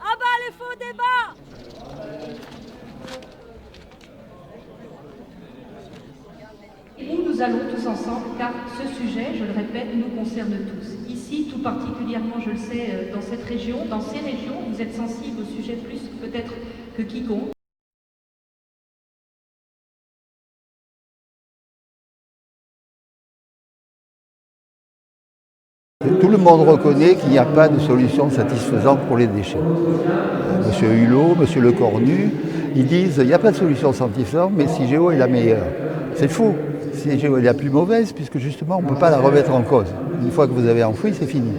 À bas les faux débats! Nous allons tous ensemble, car ce sujet, je le répète, nous concerne tous. Ici, tout particulièrement, je le sais, dans cette région, dans ces régions, vous êtes sensibles au sujet plus peut-être que quiconque. Tout le monde reconnaît qu'il n'y a pas de solution satisfaisante pour les déchets. Monsieur Hulot, Monsieur Lecornu, ils disent qu'il n'y a pas de solution satisfaisante, mais CIGEO est la meilleure. C'est faux. CIGEO est la plus mauvaise, puisque justement on ne peut pas la remettre en cause. Une fois que vous avez enfoui, c'est fini.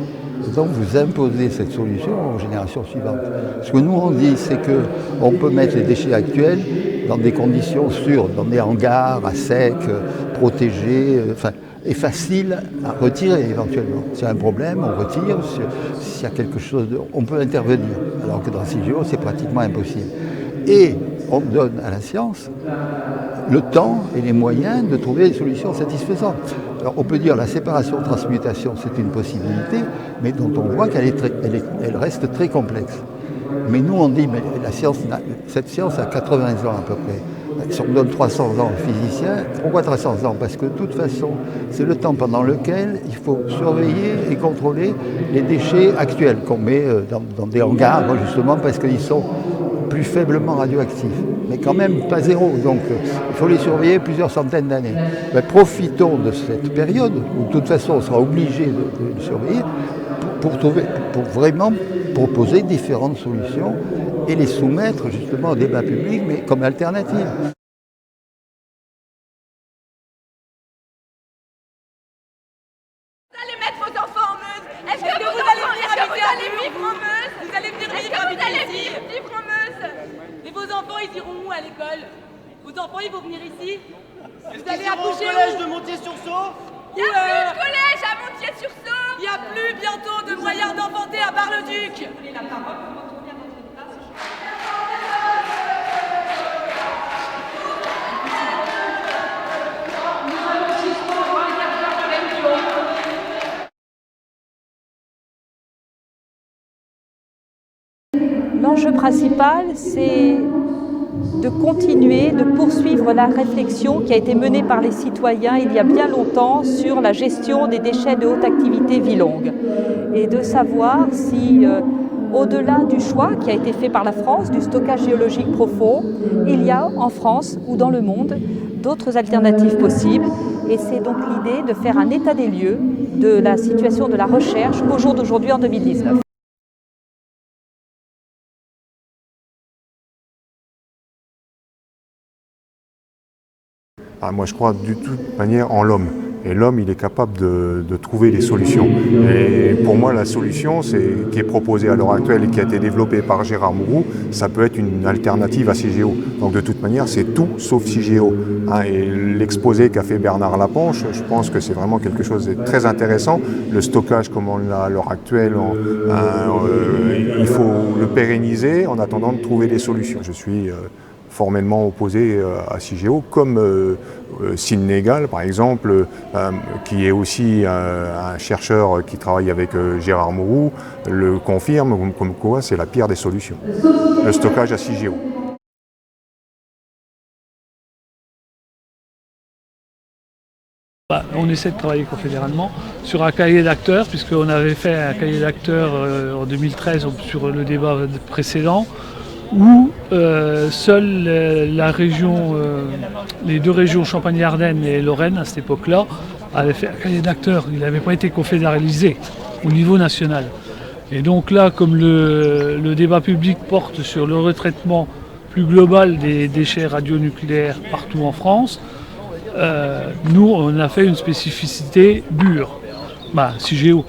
Et donc vous imposez cette solution aux générations suivantes. Ce que nous on dit, c'est qu'on peut mettre les déchets actuels dans des conditions sûres, dans des hangars, à sec, protégés, et facile à retirer éventuellement. S'il y a un problème, on retire. S'il y a quelque chose, on peut intervenir. Alors que dans CIGEO, c'est pratiquement impossible. Et on donne à la science le temps et les moyens de trouver des solutions satisfaisantes. Alors on peut dire que la séparation-transmutation, c'est une possibilité, mais dont on voit elle reste très complexe. Mais nous, on dit, mais cette science a 80 ans à peu près. Si on donne 300 ans aux physiciens, pourquoi 300 ans? Parce que de toute façon, c'est le temps pendant lequel il faut surveiller et contrôler les déchets actuels qu'on met dans des hangars, justement parce qu'ils sont plus faiblement radioactifs. Mais quand même pas zéro, donc il faut les surveiller plusieurs centaines d'années. Mais profitons de cette période, où de toute façon on sera obligé de les surveiller, pour vraiment proposer différentes solutions et les soumettre justement au débat public, mais comme alternative. Vous allez mettre vos enfants en Meuse? Est-ce que vous allez vivre en Meuse? Vous allez venir vivre en Meuse? Et vos enfants, ils iront où à l'école? Vos enfants, ils vont venir ici? Vous allez accoucher au collège de Montier-sur-Saulx? Il n'y a plus de collège à Montier-sur-Saulx! Il n'y a plus bientôt de moyens d'enfanter à Bar-le-Duc! L'enjeu principal, c'est de continuer, de poursuivre la réflexion qui a été menée par les citoyens il y a bien longtemps sur la gestion des déchets de haute activité vie longue. Et de savoir si, au-delà du choix qui a été fait par la France, du stockage géologique profond, il y a en France ou dans le monde d'autres alternatives possibles. Et c'est donc l'idée de faire un état des lieux de la situation de la recherche au jour d'aujourd'hui en 2019. Moi, je crois de toute manière en l'homme. Et l'homme, il est capable de trouver des solutions. Et pour moi, la solution qui est proposée à l'heure actuelle et qui a été développée par Gérard Mourou, ça peut être une alternative à CIGEO. Donc de toute manière, c'est tout sauf CIGEO. Et l'exposé qu'a fait Bernard Laponche, je pense que c'est vraiment quelque chose de très intéressant. Le stockage, comme on l'a à l'heure actuelle, il faut le pérenniser en attendant de trouver des solutions. Je suis formellement opposé à CIGEO, comme Sidney Gall, par exemple, qui est aussi un chercheur qui travaille avec Gérard Mourou, le confirme, comme quoi c'est la pire des solutions, le stockage à CIGEO. On essaie de travailler confédéralement sur un cahier d'acteurs, puisqu'on avait fait un cahier d'acteurs en 2013 sur le débat précédent, où seule la région, les deux régions Champagne-Ardenne et Lorraine à cette époque-là avaient fait un cahier d'acteurs. Il n'avait pas été confédéralisé au niveau national. Et donc là, comme le débat public porte sur le retraitement plus global des déchets radionucléaires partout en France, nous on a fait une spécificité BUR, CIGEO.